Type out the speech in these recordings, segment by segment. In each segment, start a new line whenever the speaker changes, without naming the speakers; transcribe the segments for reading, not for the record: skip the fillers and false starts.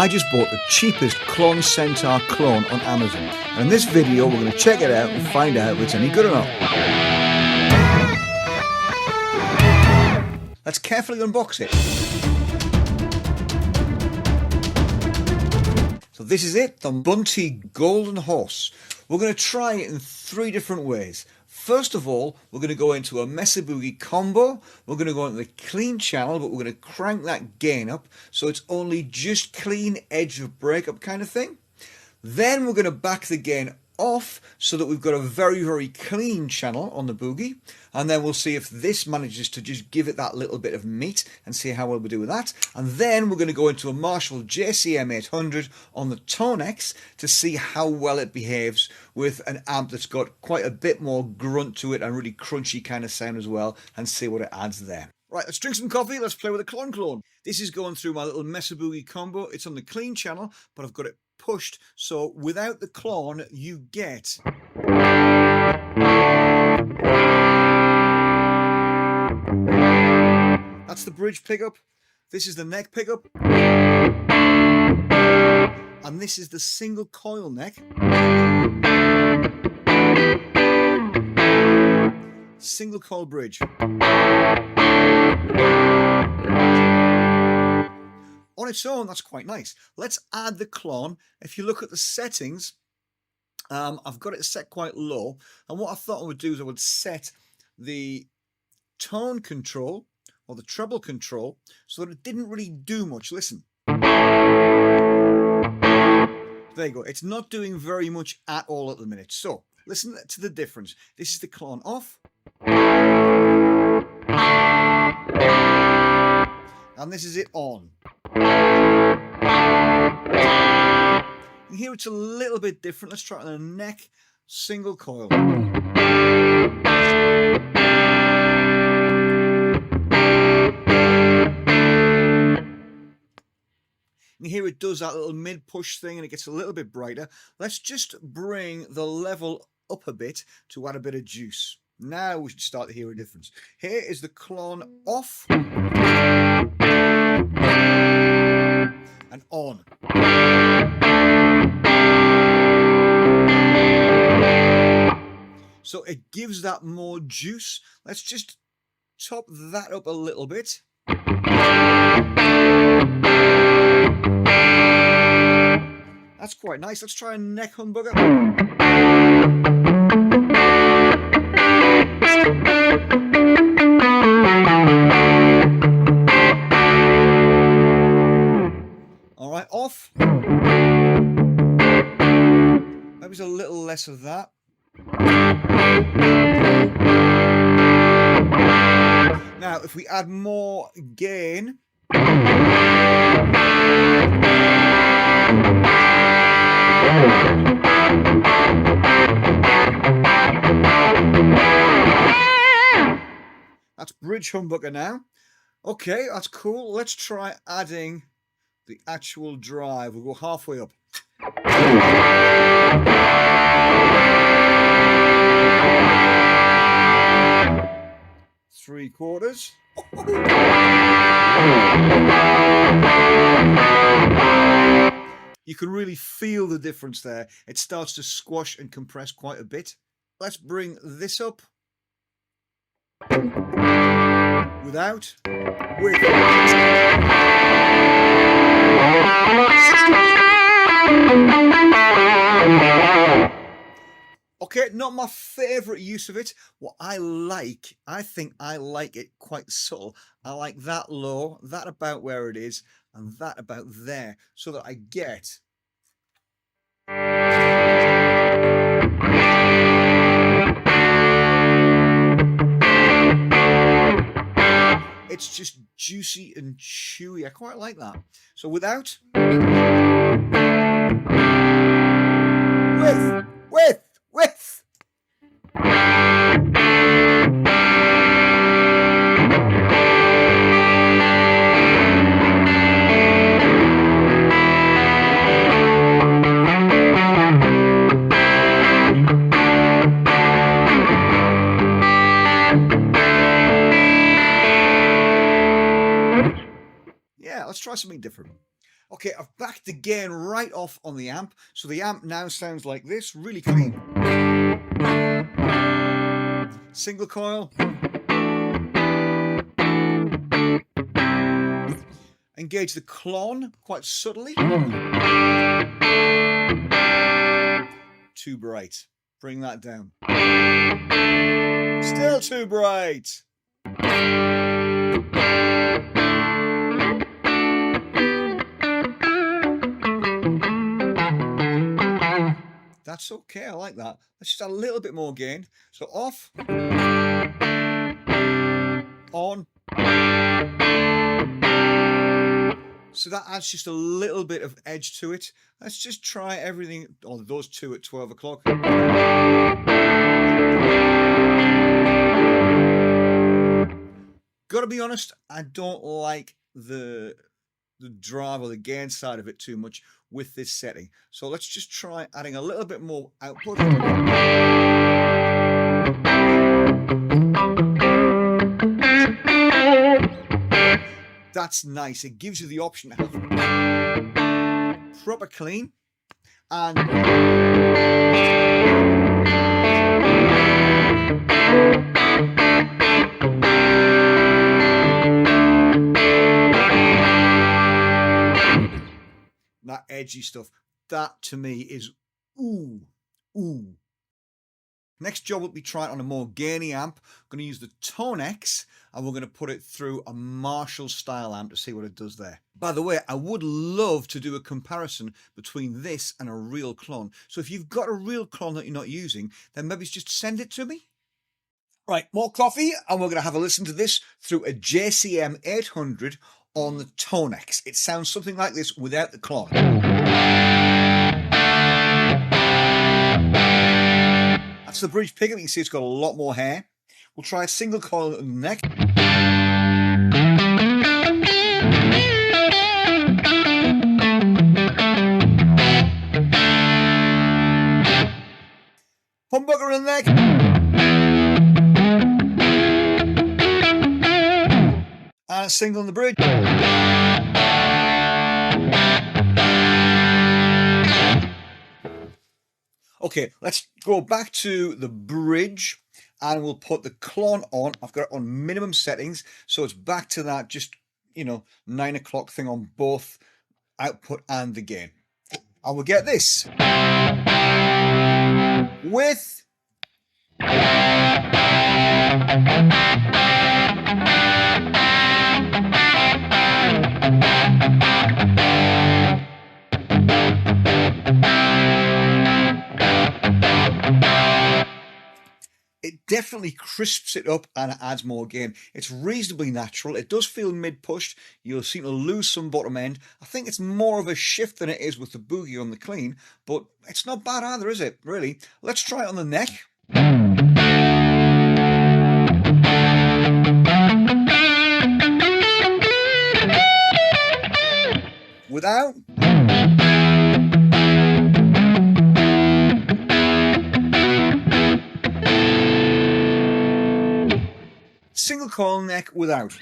I just bought the cheapest KLON CENTAR clone on Amazon, and in this video we're going to check it out and find out if it's any good or not. Let's carefully unbox it. So this is it, the Bunty Golden Horse. We're going to try it in 3 different ways. First of all, we're going to go into a Mesa Boogie combo. We're going to go into the clean channel, but we're going to crank that gain up so it's only just clean edge of breakup kind of thing. Then we're going to back the gain off so that we've got a very, very clean channel on the Boogie. And then we'll see if this manages to just give it that little bit of meat and see how well we do with that. And then we're going to go into a Marshall JCM800 on the Tonex to see how well it behaves with an amp that's got quite a bit more grunt to it and really crunchy kind of sound as well, and see what it adds there. Right, let's drink some coffee, let's play with a KLON clone. This is going through my little Mesa Boogie combo. It's on the clean channel, but I've got it pushed, so without the KLON you get that's the bridge pickup, this is the neck pickup, and this is the single coil neck, single coil bridge. On its own, that's quite nice. Let's add the KLON. If you look at the settings, I've got it set quite low. And what I thought I would do is I would set the tone control or the treble control so that it didn't really do much. Listen. There you go. It's not doing very much at all at the minute. So listen to the difference. This is the KLON off. And this is it on. And here it's a little bit different. Let's try it on a neck single coil. And here it does that little mid push thing and it gets a little bit brighter. Let's just bring the level up a bit to add a bit of juice. Now we should start to hear a difference. Here is the KLON off and on. So it gives that more juice. Let's just top that up a little bit. That's quite nice. Let's try a neck humbucker. Alright, off. Maybe a little less of that. Now, if we add more gain, that's bridge humbucker now. Okay, that's cool. Let's try adding the actual drive. We'll go halfway up. 3/4. You can really feel the difference there. It starts to squash and compress quite a bit. Let's bring this up. Without. With. Okay, not my favourite use of it. What I think I like it quite subtle. I like that low, that about where it is, and that about there, so that I get it's just juicy and chewy. I quite like that. So without, with. Yeah, let's try something different. Okay, I've backed the gain right off on the amp, so the amp now sounds like this, really clean. Single coil. Engage the KLON quite subtly. Too bright. Bring that down. Still too bright. That's okay, I like that. Let's just add a little bit more gain. So off, on. So that adds just a little bit of edge to it. Let's just try everything, or those two at 12 o'clock. Gotta be honest, I don't like the drive or the gain side of it too much with this setting. So let's just try adding a little bit more output. That's nice. It gives you the option to have proper clean and that edgy stuff. That to me is ooh. Next job will be trying on a more gainy amp. I'm going to use the Tone X and we're going to put it through a Marshall style amp to see what it does there. By the way, I would love to do a comparison between this and a real KLON. So if you've got a real KLON that you're not using, then maybe just send it to me. Right, more coffee, and we're going to have a listen to this through a JCM800 on the Tone X. It sounds something like this without the KLON. That's the bridge pickup. You can see it's got a lot more hair. We'll try a single coil on the neck. Humbucker in the neck. And a single on the bridge. Okay, let's go back to the bridge and we'll put the KLON on. I've got it on minimum settings, so it's back to that just, 9 o'clock thing on both output and the gain. And we'll get this with it definitely crisps it up and it adds more gain. It's reasonably natural. It does feel mid-pushed. You'll seem to lose some bottom end. I think it's more of a shift than it is with the Boogie on the clean, but it's not bad either, is it, really? Let's try it on the neck. Without. Single coil neck without.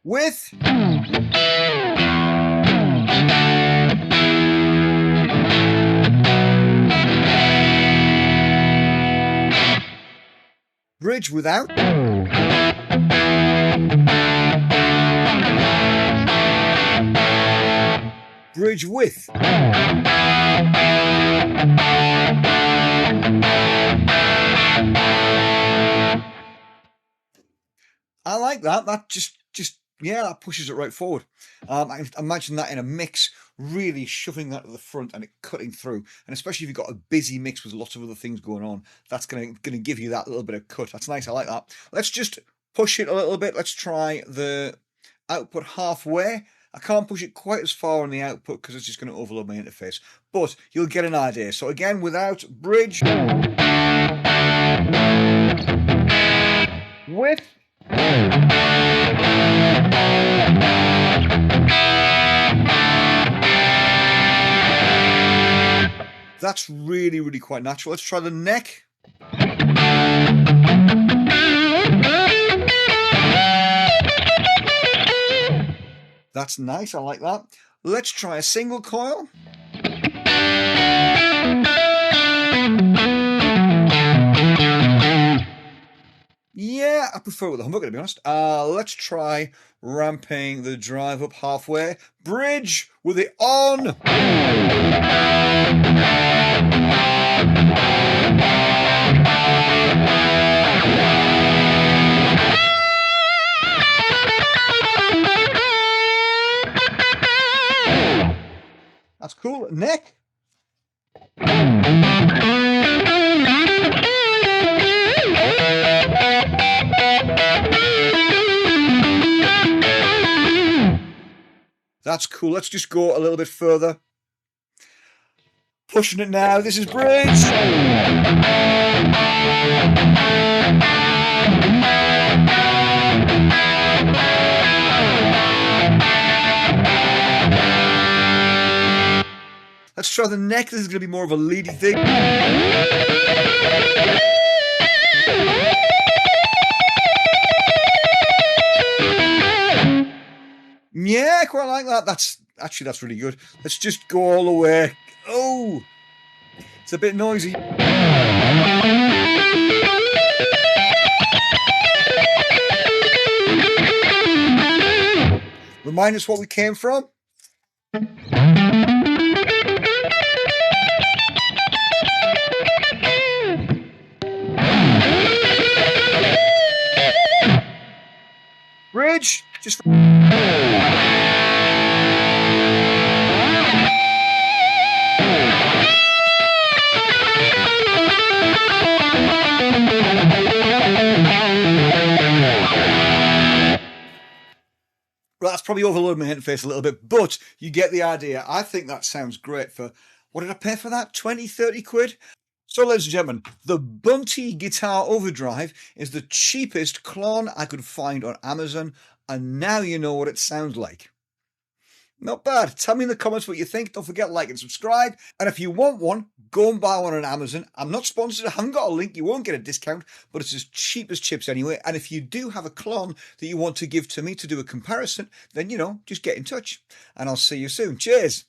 With. Bridge without. Bridge with. I like that. That just yeah, that pushes it right forward. I can imagine that in a mix, really shoving that to the front and it cutting through. And especially if you've got a busy mix with lots of other things going on, that's going to give you that little bit of cut. That's nice. I like that. Let's just push it a little bit. Let's try the output halfway. I can't push it quite as far on the output because it's just going to overload my interface. But you'll get an idea. So again, without bridge. With. That's really, really quite natural. Let's try the neck. That's nice, I like that. Let's try a single coil. Yeah, I prefer it with the humbucker, to be honest. Let's try ramping the drive up halfway. Bridge with it on. That's cool. Neck. That's cool. Let's just go a little bit further. Pushing it now. This is bridge. Let's try the neck. This is going to be more of a leady thing. Yeah, quite like that. That's really good. Let's just go all the way. Oh, it's a bit noisy. Remind us what we came from. Bridge, just. Well, that's probably overloaded my interface a little bit, but you get the idea. I think that sounds great for, what did I pay for that? 20, 30 quid? So, ladies and gentlemen, the Bunty Guitar Overdrive is the cheapest KLON I could find on Amazon, and now you know what it sounds like. Not bad. Tell me in the comments what you think. Don't forget to like and subscribe. And if you want one, go and buy one on Amazon. I'm not sponsored. I haven't got a link. You won't get a discount, but it's as cheap as chips anyway. And if you do have a KLON that you want to give to me to do a comparison, then, just get in touch. And I'll see you soon. Cheers.